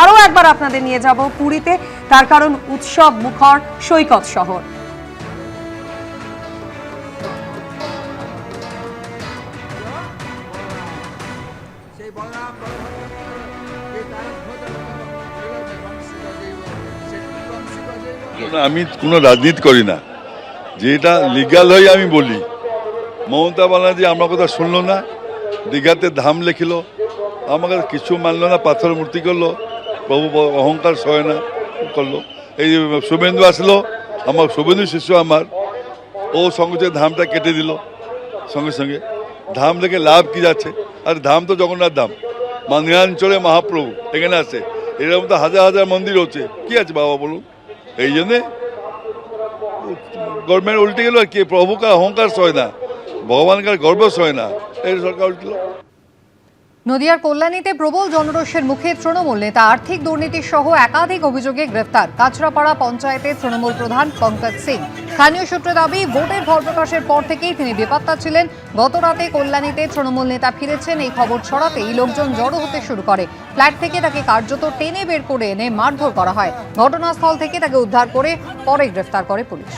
আরও একবার আপনাদের নিয়ে যাব পুরীতে, তার কারণ উৎসব মুখর সৈকত শহর। আমি কোনো রাজনীতি করি না, যেটা লিগাল হয় আমি বলি। মমতা ব্যানার্জি আমার কথা শুনলো না, দীঘাতে ধাম লেখিল, আমার কাছে কিছু মানলো না, পাথর মূর্তি করলো, প্রভু অহংকার সয় না করলো। এই শুভেন্দু আসলো, আমার শুভেন্দু শিষ্য আমার, ও সঙ্গে সঙ্গে ধামটা কেটে দিল সঙ্গে সঙ্গে। ধাম দেখে লাভ কি যাচ্ছে? আর ধাম তো জগন্নাথ ধাম, নীলাঞ্চলে মহাপ্রভু এখানে আছে, এরকম তো হাজার হাজার মন্দির হচ্ছে, কি আছে বাবা বলুন? এই জন্যে গভর্নমেন্ট উল্টে গেল। আর কি, প্রভুকার অহংকার সয় না, ভগবানকার গর্ব সয় না, এই সরকার উল্টল। নদিয়ার কল্যাণীতে প্রবল জনরোষের মুখে তৃণমূল নেতা আর্থিক দুর্নীতি সহ একাধিক অভিযোগে গ্রেফতার কাঁচরাপাড়া পঞ্চায়েতের তৃণমূল প্রধান পঙ্কজ সিং। স্থানীয় সূত্রে দাবি, ভোটের ফল প্রকাশের পর থেকেই তিনি বেপাত্তা ছিলেন। গত রাতে কল্যাণীতে তৃণমূল নেতা ফিরেছেন, এই খবর ছড়াতেই লোকজন জড়ো হতে শুরু করে। ফ্ল্যাট থেকে তাকে কার্যত টেনে বের করে এনে মারধর করা হয়। ঘটনাস্থল থেকে তাকে উদ্ধার করে পরে গ্রেফতার করে পুলিশ।